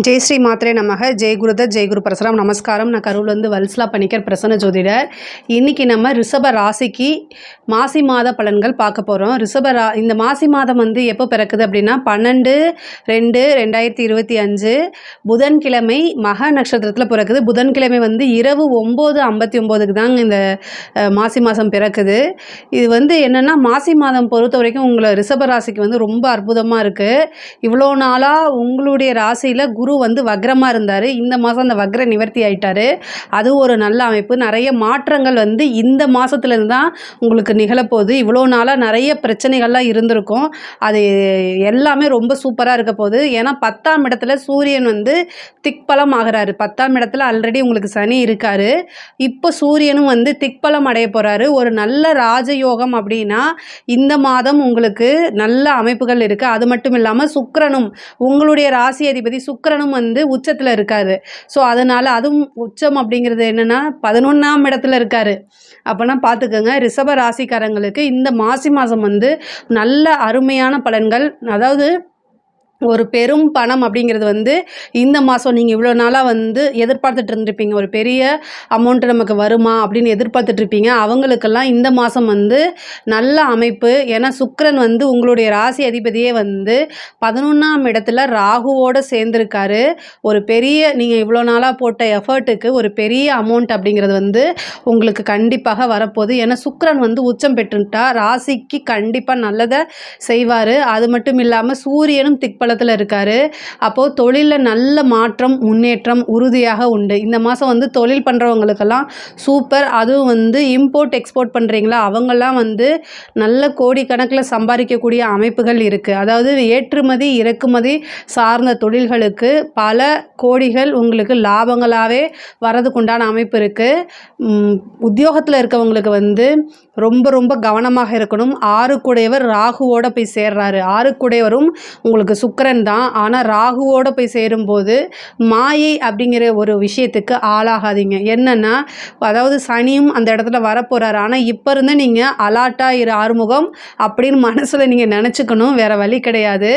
ஜெய் ஸ்ரீ மாத்ரே நமக. ஜெய் குருதத், ஜெய் குரு பரசுராம். நமஸ்காரம். நான் கரூர்லேருந்து வல்சலா பணிக்கர் பிரசன்ன ஜோதிடர். இன்றைக்கி நம்ம ரிஷப ராசிக்கு மாசி மாத பலன்கள் பார்க்க போகிறோம். இந்த மாசி மாதம் வந்து எப்போ பிறக்குது அப்படின்னா 12/2/2025 புதன்கிழமை மக நட்சத்திரத்தில் பிறக்குது. புதன்கிழமை வந்து இரவு 9:59க்கு தாங்க இந்த மாசி மாதம் பிறக்குது. இது வந்து என்னென்னா மாசி மாதம் பொறுத்த வரைக்கும் உங்களை ரிஷப ராசிக்கு வந்து ரொம்ப அற்புதமாக இருக்குது. இவ்வளோ நாளாக உங்களுடைய ராசியில் குரு வந்து வக்ரமாக இருந்தார். இந்த மாதம் அந்த வக்ர நிவர்த்தி ஆயிட்டார். அது ஒரு நல்ல அமைப்பு. நிறைய மாற்றங்கள் வந்து இந்த மாதத்துலேருந்து தான் உங்களுக்கு நிகழப்போகுது. இவ்வளோ நாளாக நிறைய பிரச்சனைகள்லாம் இருந்திருக்கும். அது எல்லாமே ரொம்ப சூப்பராக இருக்க போகுது. ஏன்னா 10ஆம் இடத்துல சூரியன் வந்து திக்பலம் ஆகிறாரு. 10ஆம் இடத்துல ஆல்ரெடி உங்களுக்கு சனி இருக்கார். இப்போ சூரியனும் வந்து திக்பலம் அடைய போகிறாரு. ஒரு நல்ல ராஜயோகம் அப்படின்னா இந்த மாதம் உங்களுக்கு நல்ல அமைப்புகள் இருக்குது. அது மட்டும் இல்லாமல் சுக்கிரனும் உங்களுடைய ராசி அதிபதி சுக்கிரனும் வந்து உச்சத்தில் இருக்காரு. ஸோ அதனால் அதுவும் உச்சம் அப்படிங்கிறது என்னென்னா 11ஆம் இடத்துல இருக்காரு. அப்போனா பார்த்துக்கோங்க, ரிஷப ராசிக்காரங்களுக்கு இந்த மாசி மாதம் வந்து நல்ல அருமையான பலன்கள். அதாவது ஒரு பெரும் பணம் அப்படிங்கிறது வந்து இந்த மாதம் நீங்கள் இவ்வளோ நாளாக வந்து எதிர்பார்த்துட்டு இருந்திருப்பீங்க. ஒரு பெரிய அமௌண்ட்டு நமக்கு வருமா அப்படின்னு எதிர்பார்த்துட்ருப்பீங்க. அவங்களுக்கெல்லாம் இந்த மாதம் வந்து நல்ல அமைப்பு. ஏன்னா சுக்கிரன் வந்து உங்களுடைய ராசி அதிபதியே வந்து 11ஆம் இடத்துல ராகுவோடு சேர்ந்துருக்காரு. ஒரு பெரிய நீங்கள் இவ்வளோ நாளாக போட்ட எஃபர்ட்டுக்கு ஒரு பெரிய அமௌண்ட் அப்படிங்கிறது வந்து உங்களுக்கு கண்டிப்பாக வரப்போகுது. ஏன்னா சுக்கிரன் வந்து உச்சம் பெற்றுட்டா ராசிக்கு கண்டிப்பாக நல்லதை செய்வார். அது மட்டும் இல்லாமல் சூரியனும் திக்பலம் இருக்காரு. அப்போது தொழிலில் நல்ல மாற்றம் முன்னேற்றம் உறுதியாக உண்டு. இந்த மாதம் வந்து தொழில் பண்ணுறவங்களுக்கெல்லாம் சூப்பர். அதுவும் வந்து இம்போர்ட் எக்ஸ்போர்ட் பண்ணுறீங்களா அவங்கெல்லாம் வந்து நல்ல கோடிக்கணக்கில் சம்பாதிக்கக்கூடிய அமைப்புகள் இருக்குது. அதாவது ஏற்றுமதி இறக்குமதி சார்ந்த தொழில்களுக்கு பல கோடிகள் உங்களுக்கு லாபங்களாகவே வரதுக்குண்டான அமைப்பு இருக்குது. உத்தியோகத்தில் இருக்கவங்களுக்கு வந்து ரொம்ப ரொம்ப கவனமாக இருக்கணும். 6 ராகுவோட போய் சேர்றாரு. 6 உங்களுக்கு சுக்கிரன் தான். ஆனால் ராகுவோடு போய் சேரும்போது மாயை அப்படிங்கிற ஒரு விஷயத்துக்கு ஆளாகாதீங்க. என்னென்னா அதாவது சனியும் அந்த இடத்துல வரப்போகிறாரு. ஆனால் இப்போ இருந்து நீங்கள் அலாட்டாக ஆறுமுகம் அப்படின்னு மனசில் நீங்கள் நினச்சிக்கணும். வேறு வழி கிடையாது.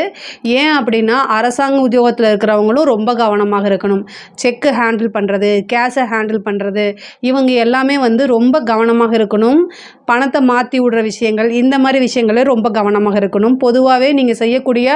ஏன் அப்படின்னா அரசாங்க உத்தியோகத்தில் இருக்கிறவங்களும் ரொம்ப கவனமாக இருக்கணும். செக்கு ஹேண்டில் பண்ணுறது, கேஷை ஹேண்டில் பண்ணுறது, இவங்க எல்லாமே வந்து ரொம்ப கவனமாக இருக்கணும். பணத்தை மாற்றி விடுற விஷயங்கள், இந்த மாதிரி விஷயங்களே ரொம்ப கவனமாக இருக்கணும். பொதுவாகவே நீங்கள் செய்யக்கூடிய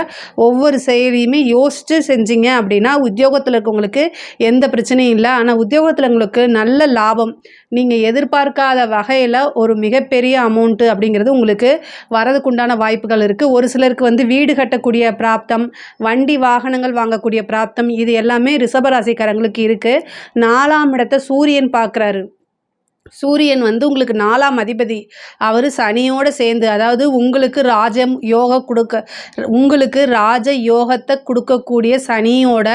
ஒவ்வொரு செயலியுமே யோசித்து செஞ்சீங்க அப்படின்னா உத்தியோகத்தில் இருக்கவங்களுக்கு எந்த பிரச்சனையும் இல்லை. ஆனால் உத்தியோகத்தில் உங்களுக்கு நல்ல லாபம், நீங்கள் எதிர்பார்க்காத வகையில் ஒரு மிகப்பெரிய அமௌண்ட்டு அப்படிங்கிறது உங்களுக்கு வரதுக்குண்டான வாய்ப்புகள் இருக்குது. ஒரு சிலருக்கு வந்து வீடு கட்டக்கூடிய பிராப்தம், வண்டி வாகனங்கள் வாங்கக்கூடிய பிராப்தம், இது எல்லாமே ரிஷபராசிக்காரங்களுக்கு இருக்குது. 4ஆம் இடத்தை சூரியன் பார்க்குறாரு. சூரியன் வந்து உங்களுக்கு 4ஆம் அதிபதி. அவர் சனியோடு சேர்ந்து, அதாவது உங்களுக்கு ராஜ யோகத்தை கொடுக்கக்கூடிய சனியோட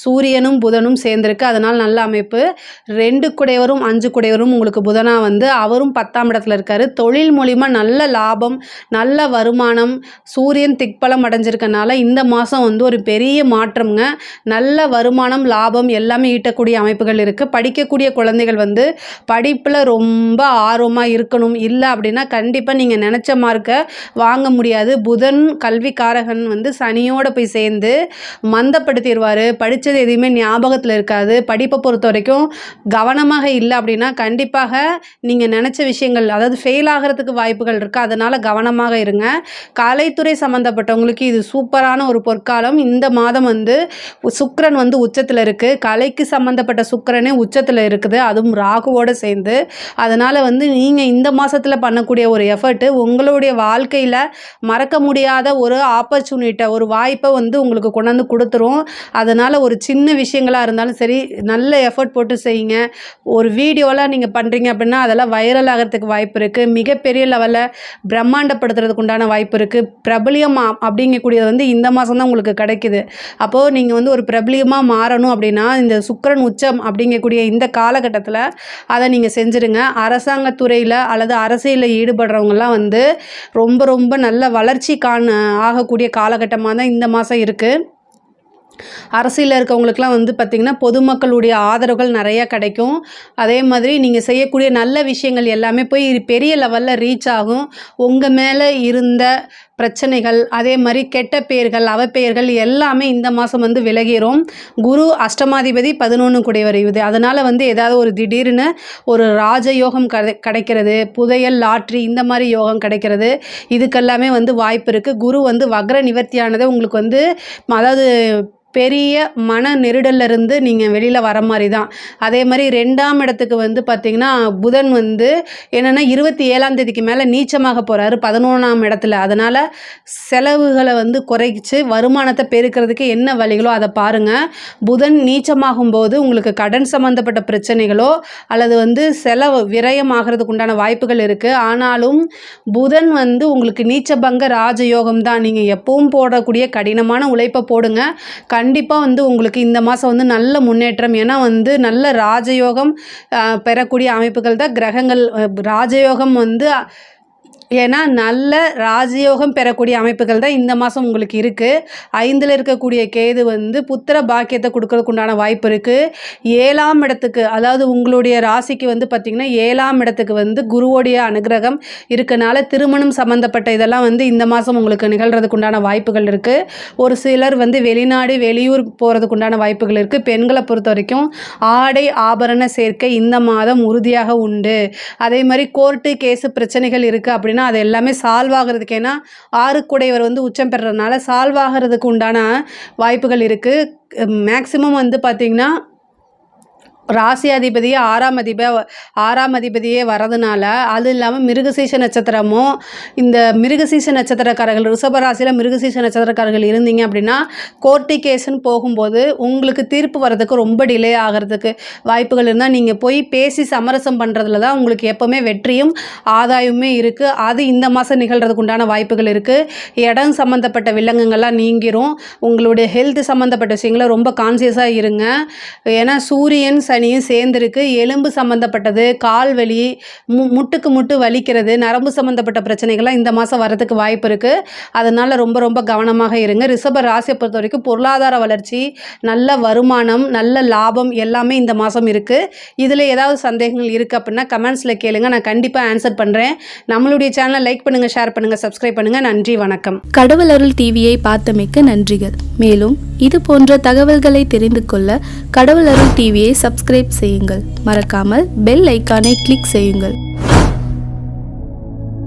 சூரியனும் புதனும் சேர்ந்துருக்கு. அதனால் நல்ல அமைப்பு. 2 குடையவரும் 5 குடையவரும் உங்களுக்கு புதனாக வந்து அவரும் 10ஆம் இடத்துல இருக்கார். தொழில் மூலிமா நல்ல லாபம், நல்ல வருமானம். சூரியன் திக்பலம் அடைஞ்சிருக்கனால இந்த மாதம் வந்து ஒரு பெரிய மாற்றம்ங்க. நல்ல வருமானம் லாபம் எல்லாமே ஈட்டக்கூடிய அமைப்புகள் இருக்குது. படிக்கக்கூடிய குழந்தைகள் வந்து படிப்பில் ரொம்ப ஆர்வமாக இருக்கணும். இல்லை அப்படின்னா கண்டிப்பாக நீங்கள் நினச்ச மார்க்கை வாங்க முடியாது. புதன் கல்விக்காரகன் வந்து சனியோடு போய் சேர்ந்து மந்தப்படுத்திடுவார். படித்தது எதுவுமே ஞாபகத்தில் இருக்காது. படிப்பை பொறுத்த வரைக்கும் கவனமாக இல்லை அப்படின்னா கண்டிப்பாக நீங்கள் நினச்ச விஷயங்கள் அதாவது ஃபெயில் ஆகிறதுக்கு வாய்ப்புகள் இருக்குது. அதனால் கவனமாக இருங்க. கலைத்துறை சம்மந்தப்பட்டவங்களுக்கு இது சூப்பரான ஒரு பொற்காலம். இந்த மாதம் வந்து சுக்கிரன் வந்து உச்சத்தில் இருக்குது. கலைக்கு சம்மந்தப்பட்ட சுக்கிரனே உச்சத்தில் இருக்குது, அதுவும் ராகுவோடு சேர்ந்து. அதனால் வந்து நீங்கள் இந்த மாதத்தில் பண்ணக்கூடிய ஒரு எஃபர்ட்டு உங்களுடைய வாழ்க்கையில் மறக்க முடியாத ஒரு ஆப்பர்ச்சுனிட்டி, ஒரு வாய்ப்பை வந்து உங்களுக்கு கொண்டாந்து கொடுத்துரும். அதனால் ஒரு சின்ன விஷயங்களாக இருந்தாலும் சரி நல்ல எஃபர்ட் போட்டு செய்யுங்க. ஒரு வீடியோலாம் நீங்கள் பண்ணுறீங்க அப்படின்னா அதெல்லாம் வைரல் ஆகிறதுக்கு வாய்ப்பு இருக்குது. மிகப்பெரிய லெவலில் பிரம்மாண்டப்படுத்துறதுக்கு உண்டான வாய்ப்பு இருக்குது. பிரபலியம் அப்படிங்கக்கூடியது வந்து இந்த மாதம் தான் உங்களுக்கு கிடைக்குது. அப்போது நீங்கள் வந்து ஒரு பிரபலியமாக மாறணும் அப்படின்னா இந்த சுக்கிரன் உச்சம் அப்படிங்கக்கூடிய இந்த காலகட்டத்தில் அதை நீங்கள் செஞ்சுருங்க. அரசாங்கத்துறையில் அல்லது அரசியலில் ஈடுபடுறவங்கலாம் வந்து ரொம்ப ரொம்ப நல்ல வளர்ச்சி ஆகக்கூடிய காலகட்டமாக தான் இந்த மாதம் இருக்குது. அரசியலில் இருக்கவங்களுக்குலாம் வந்து பார்த்திங்கன்னா பொதுமக்களுடைய ஆதரவுகள் நிறையா கிடைக்கும். அதே மாதிரி நீங்கள் செய்யக்கூடிய நல்ல விஷயங்கள் எல்லாமே போய் பெரிய லெவலில் ரீச் ஆகும். உங்கள் மேலே இருந்த பிரச்சனைகள், அதே மாதிரி கெட்ட பெயர்கள், அவப்பெயர்கள் எல்லாமே இந்த மாதம் வந்து விலகிரும். குரு அஷ்டமாதிபதி 11 கூடையவர் இது. அதனால் வந்து ஏதாவது ஒரு திடீர்னு ஒரு ராஜயோகம் கிடைக்கிறது, புதையல், லாட்ரி இந்த மாதிரி யோகம் கிடைக்கிறது, இதுக்கெல்லாமே வந்து வாய்ப்பு இருக்குது. குரு வந்து வக்ர நிவர்த்தியானதை உங்களுக்கு வந்து அதாவது பெரிய மன நெருடல்ல இருந்து நீங்கள் வெளியில் வர மாதிரி தான். அதே மாதிரி 2ஆம் இடத்துக்கு வந்து பார்த்திங்கன்னா புதன் வந்து என்னென்னா 27ஆம் தேதிக்கு மேலே நீச்சமாக போகிறாரு 11ஆம் இடத்துல. அதனால் செலவுகளை வந்து குறைச்சி வருமானத்தை பெருக்கிறதுக்கு என்ன வழிகளோ அதை பாருங்கள். புதன் நீச்சமாகும் போது உங்களுக்கு கடன் சம்மந்தப்பட்ட பிரச்சனைகளோ அல்லது வந்து செலவு விரயம் ஆகிறதுக்கு உண்டான வாய்ப்புகள் இருக்குது. ஆனாலும் புதன் வந்து உங்களுக்கு நீச்சபங்க ராஜயோகம் தான். நீங்கள் எப்பவும் போடக்கூடிய கடினமான உழைப்பை போடுங்க. கண்டிப்பாக வந்து உங்களுக்கு இந்த மாதம் வந்து நல்ல முன்னேற்றம். ஏன்னா வந்து நல்ல ராஜயோகம் பெறக்கூடிய அமைப்புகள் தான் கிரகங்கள். ராஜயோகம் வந்து ஏன்னா நல்ல ராஜயோகம் பெறக்கூடிய அமைப்புகள் தான் இந்த மாதம் உங்களுக்கு இருக்குது. 5ல் இருக்கக்கூடிய கேது வந்து புத்திர பாக்கியத்தை கொடுக்கறதுக்கு உண்டான வாய்ப்பு இருக்குது. 7ஆம் இடத்துக்கு அதாவது உங்களுடைய ராசிக்கு வந்து பார்த்திங்கன்னா 7ஆம் இடத்துக்கு வந்து குருவோடைய அனுகிரகம் இருக்கனால திருமணம் சம்மந்தப்பட்ட இதெல்லாம் வந்து இந்த மாதம் உங்களுக்கு நிகழ்கிறதுக்கு உண்டான வாய்ப்புகள் இருக்குது. ஒரு சிலர் வந்து வெளிநாடு வெளியூர் போகிறதுக்கு உண்டான வாய்ப்புகள் இருக்குது. பெண்களை பொறுத்த வரைக்கும் ஆடை ஆபரண சேர்க்கை இந்த மாதம் உறுதியாக உண்டு. அதே மாதிரி கோர்ட்டு கேஸு பிரச்சனைகள் இருக்குது அப்படின்னா அது எல்லாமே சால்வ் ஆகிறதுக்கு, ஏன்னா 6 கூடையவர் வந்து உச்சம் பெறறதுனால சால்வ் ஆகிறதுக்கு உண்டான வாய்ப்புகள் இருக்குது. மேக்சிமம் வந்து பார்த்திங்கன்னா ராசியாதிபதியே 6ஆம் அதிபதியே வரதுனால, அது இல்லாமல் மிருகசீஷ நட்சத்திரமும் இந்த மிருகசீஷ நட்சத்திரக்காரர்கள் ரிஷபராசியில் மிருகசீஷ நட்சத்திரக்காரர்கள் இருந்தீங்க அப்படின்னா கோர்ட்டு கேஸுன்னு போகும்போது உங்களுக்கு தீர்ப்பு வர்றதுக்கு ரொம்ப டிலே ஆகிறதுக்கு வாய்ப்புகள் இருந்தால் நீங்கள் போய் பேசி சமரசம் பண்ணுறதுல தான் உங்களுக்கு எப்போவுமே வெற்றியும் ஆதாயமுமே இருக்குது. அது இந்த மாதம் நிகழ்கிறதுக்கு உண்டான வாய்ப்புகள் இருக்குது. இடம் சம்மந்தப்பட்ட வில்லங்கங்கள்லாம் நீங்கிரும். உங்களுடைய ஹெல்த் சம்மந்தப்பட்ட விஷயங்களை ரொம்ப கான்சியஸாக இருங்க. ஏன்னா சூரியன் சனியும் சேர்ந்துருக்கு. எலும்பு சம்மந்தப்பட்டது, கால் வலி, முட்டுக்கு முட்டு வலிக்கிறது, நரம்பு சம்மந்தப்பட்ட பிரச்சனைகள்லாம் இந்த மாதம் வரதுக்கு வாய்ப்பு இருக்குது. அதனால் ரொம்ப ரொம்ப கவனமாக இருங்க. ரிஷப ராசியை பொறுத்த வரைக்கும் பொருளாதார வளர்ச்சி, நல்ல வருமானம், நல்ல லாபம் எல்லாமே இந்த மாதம் இருக்குது. இதில் ஏதாவது சந்தேகங்கள் இருக்குது அப்படின்னா கமெண்ட்ஸில் கேளுங்க, நான் கண்டிப்பாக ஆன்சர் பண்ணுறேன். நம்மளுடைய சேனலை லைக் பண்ணுங்கள், ஷேர் பண்ணுங்கள், சப்ஸ்கிரைப் பண்ணுங்கள். நன்றி, வணக்கம். கடவுள் அருள் டிவியை பார்த்தமைக்கு நன்றிகள். மேலும் இது போன்ற தகவல்களை தெரிந்து கொள்ள கடவுள் அருள் டிவியை சப்ஸ்கிரைப் செய்யுங்கள். மறக்காமல் பெல் ஐக்கானை கிளிக் செய்யுங்கள்.